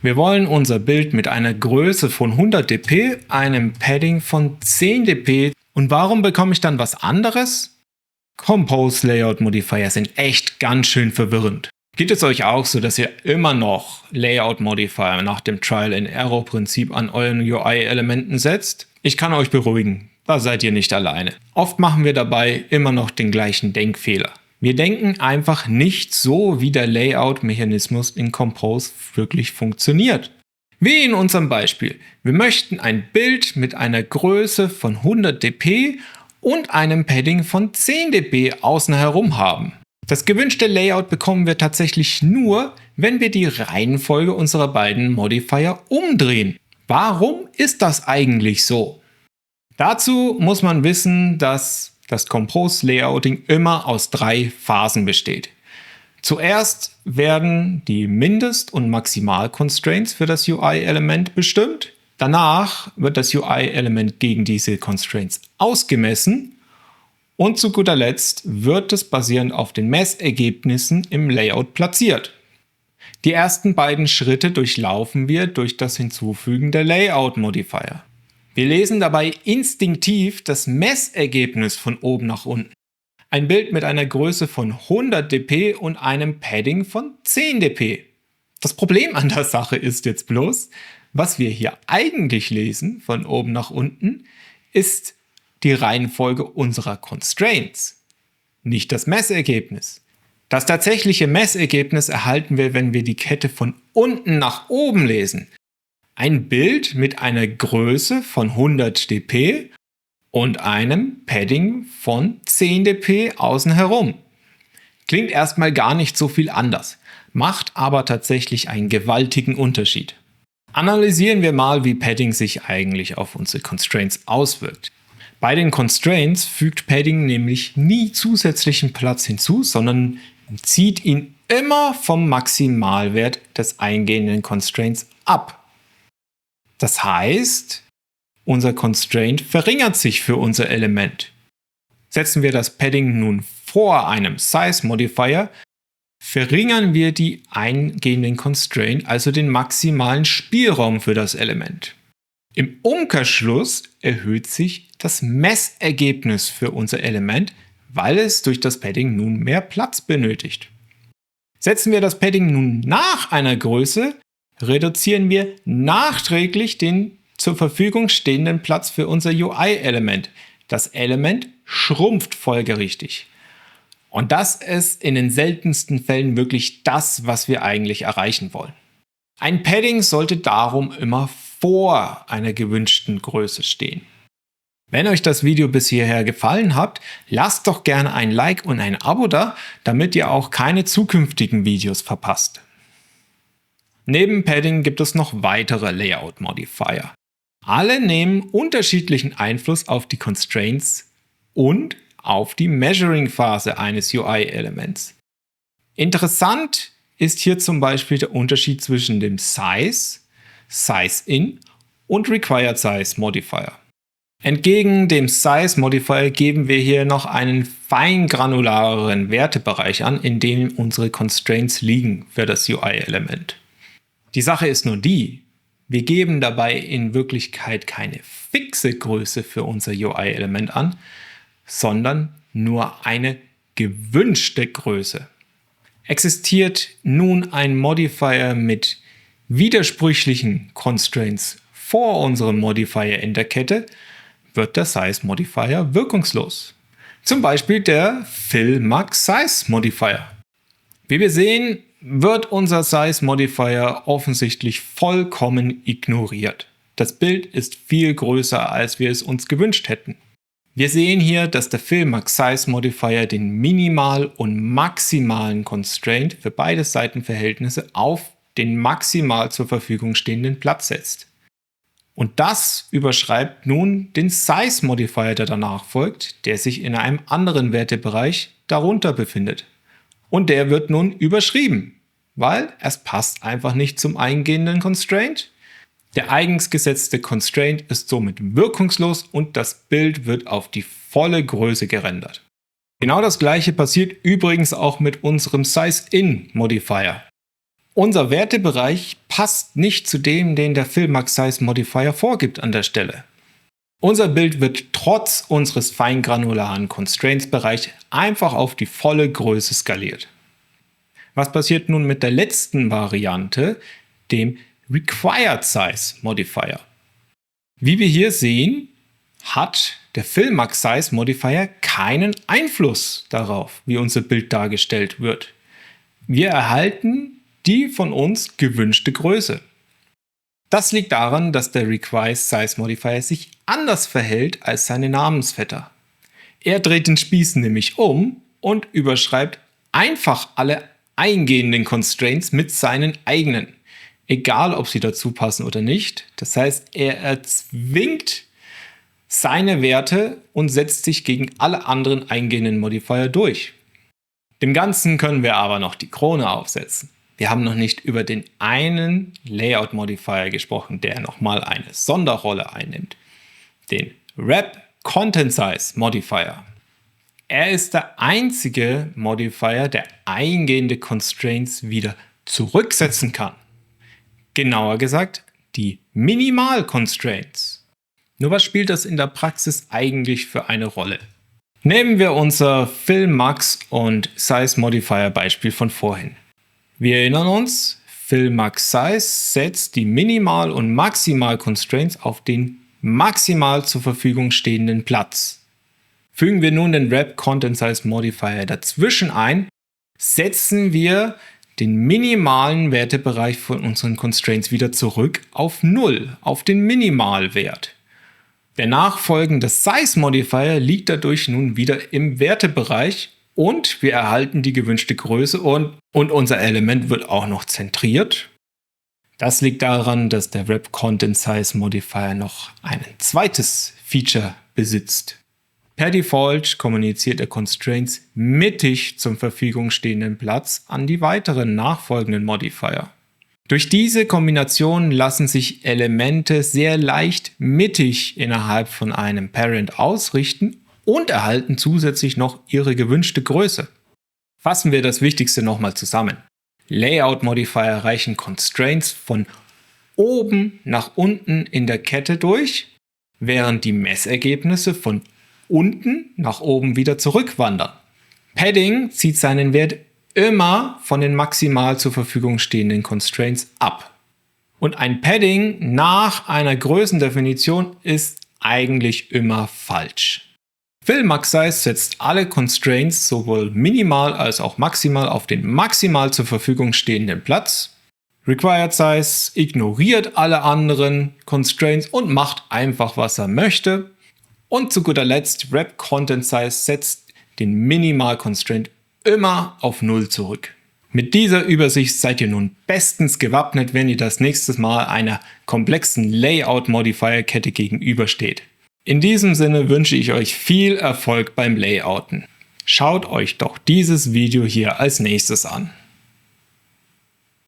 Wir wollen unser Bild mit einer Größe von 100 dp, einem Padding von 10 dp. Und warum bekomme ich dann was anderes? Compose Layout Modifier sind echt ganz schön verwirrend. Geht es euch auch so, dass ihr immer noch Layout Modifier nach dem Trial-and-Error-Prinzip an euren UI-Elementen setzt? Ich kann euch beruhigen, da seid ihr nicht alleine. Oft machen wir dabei immer noch den gleichen Denkfehler. Wir denken einfach nicht so, wie der Layout-Mechanismus in Compose wirklich funktioniert. Wie in unserem Beispiel. Wir möchten ein Bild mit einer Größe von 100 dp und einem Padding von 10 dp außen herum haben. Das gewünschte Layout bekommen wir tatsächlich nur, wenn wir die Reihenfolge unserer beiden Modifier umdrehen. Warum ist das eigentlich so? Dazu muss man wissen, dass das Compose Layouting immer aus 3 Phasen besteht. Zuerst werden die Mindest- und Maximal-Constraints für das UI-Element bestimmt. Danach wird das UI-Element gegen diese Constraints ausgemessen. Und zu guter Letzt wird es basierend auf den Messergebnissen im Layout platziert. Die ersten beiden Schritte durchlaufen wir durch das Hinzufügen der Layout-Modifier. Wir lesen dabei instinktiv das Messergebnis von oben nach unten. Ein Bild mit einer Größe von 100 dp und einem Padding von 10 dp. Das Problem an der Sache ist jetzt bloß, was wir hier eigentlich lesen, von oben nach unten, ist die Reihenfolge unserer Constraints, nicht das Messergebnis. Das tatsächliche Messergebnis erhalten wir, wenn wir die Kette von unten nach oben lesen. Ein Bild mit einer Größe von 100 dp und einem Padding von 10 dp außen herum. Klingt erstmal gar nicht so viel anders, macht aber tatsächlich einen gewaltigen Unterschied. Analysieren wir mal, wie Padding sich eigentlich auf unsere Constraints auswirkt. Bei den Constraints fügt Padding nämlich nie zusätzlichen Platz hinzu, sondern zieht ihn immer vom Maximalwert des eingehenden Constraints ab. Das heißt, unser Constraint verringert sich für unser Element. Setzen wir das Padding nun vor einem Size Modifier, verringern wir die eingehenden Constraint, also den maximalen Spielraum für das Element. Im Umkehrschluss erhöht sich das Messergebnis für unser Element, weil es durch das Padding nun mehr Platz benötigt. Setzen wir das Padding nun nach einer Größe, reduzieren wir nachträglich den zur Verfügung stehenden Platz für unser UI-Element. Das Element schrumpft folgerichtig. Und das ist in den seltensten Fällen wirklich das, was wir eigentlich erreichen wollen. Ein Padding sollte darum immer vor einer gewünschten Größe stehen. Wenn euch das Video bis hierher gefallen hat, lasst doch gerne ein Like und ein Abo da, damit ihr auch keine zukünftigen Videos verpasst. Neben Padding gibt es noch weitere Layout-Modifier. Alle nehmen unterschiedlichen Einfluss auf die Constraints und auf die Measuring-Phase eines UI-Elements. Interessant ist hier zum Beispiel der Unterschied zwischen dem Size, Size-In und Required Size Modifier. Entgegen dem Size Modifier geben wir hier noch einen feingranulareren Wertebereich an, in dem unsere Constraints liegen für das UI-Element. Die Sache ist nur die, wir geben dabei in Wirklichkeit keine fixe Größe für unser UI-Element an, sondern nur eine gewünschte Größe. Existiert nun ein Modifier mit widersprüchlichen Constraints vor unserem Modifier in der Kette, wird der Size Modifier wirkungslos. Zum Beispiel der Fill Max Size Modifier. Wie wir sehen, wird unser Size Modifier offensichtlich vollkommen ignoriert. Das Bild ist viel größer, als wir es uns gewünscht hätten. Wir sehen hier, dass der Fill Max Size Modifier den Minimal- und maximalen Constraint für beide Seitenverhältnisse auf den maximal zur Verfügung stehenden Platz setzt. Und das überschreibt nun den Size Modifier, der danach folgt, der sich in einem anderen Wertebereich darunter befindet. Und der wird nun überschrieben, weil es passt einfach nicht zum eingehenden Constraint. Der eigens gesetzte Constraint ist somit wirkungslos und das Bild wird auf die volle Größe gerendert. Genau das gleiche passiert übrigens auch mit unserem Size-In Modifier. Unser Wertebereich passt nicht zu dem, den der Fill Max Size Modifier vorgibt an der Stelle. Unser Bild wird trotz unseres feingranularen Constraints-Bereichs einfach auf die volle Größe skaliert. Was passiert nun mit der letzten Variante, dem Required Size Modifier? Wie wir hier sehen, hat der Fill Max Size Modifier keinen Einfluss darauf, wie unser Bild dargestellt wird. Wir erhalten die von uns gewünschte Größe. Das liegt daran, dass der Required Size Modifier sich anders verhält als seine Namensvetter. Er dreht den Spieß nämlich um und überschreibt einfach alle eingehenden Constraints mit seinen eigenen, egal ob sie dazu passen oder nicht. Das heißt, er erzwingt seine Werte und setzt sich gegen alle anderen eingehenden Modifier durch. Dem Ganzen können wir aber noch die Krone aufsetzen. Wir haben noch nicht über den einen Layout Modifier gesprochen, der nochmal eine Sonderrolle einnimmt. Den Wrap Content Size Modifier. Er ist der einzige Modifier, der eingehende Constraints wieder zurücksetzen kann. Genauer gesagt, die Minimal Constraints. Nur was spielt das in der Praxis eigentlich für eine Rolle? Nehmen wir unser Fill Max und Size Modifier Beispiel von vorhin. Wir erinnern uns, Fill Max Size setzt die Minimal- und Maximal-Constraints auf den maximal zur Verfügung stehenden Platz. Fügen wir nun den Wrap Content Size Modifier dazwischen ein, setzen wir den minimalen Wertebereich von unseren Constraints wieder zurück auf 0, auf den Minimalwert. Der nachfolgende Size Modifier liegt dadurch nun wieder im Wertebereich und wir erhalten die gewünschte Größe und unser Element wird auch noch zentriert. Das liegt daran, dass der Wrap Content Size Modifier noch ein zweites Feature besitzt. Per Default kommuniziert er Constraints mittig zum Verfügung stehenden Platz an die weiteren nachfolgenden Modifier. Durch diese Kombination lassen sich Elemente sehr leicht mittig innerhalb von einem Parent ausrichten und erhalten zusätzlich noch ihre gewünschte Größe. Fassen wir das Wichtigste nochmal zusammen. Layout Modifier reichen Constraints von oben nach unten in der Kette durch, während die Messergebnisse von unten nach oben wieder zurückwandern. Padding zieht seinen Wert immer von den maximal zur Verfügung stehenden Constraints ab. Und ein Padding nach einer Größendefinition ist eigentlich immer falsch. Fill Max Size setzt alle Constraints sowohl minimal als auch maximal auf den maximal zur Verfügung stehenden Platz. Required Size ignoriert alle anderen Constraints und macht einfach, was er möchte. Und zu guter Letzt, Wrap Content Size setzt den Minimal Constraint immer auf 0 zurück. Mit dieser Übersicht seid ihr nun bestens gewappnet, wenn ihr das nächste Mal einer komplexen Layout-Modifier-Kette gegenübersteht. In diesem Sinne wünsche ich euch viel Erfolg beim Layouten. Schaut euch doch dieses Video hier als nächstes an.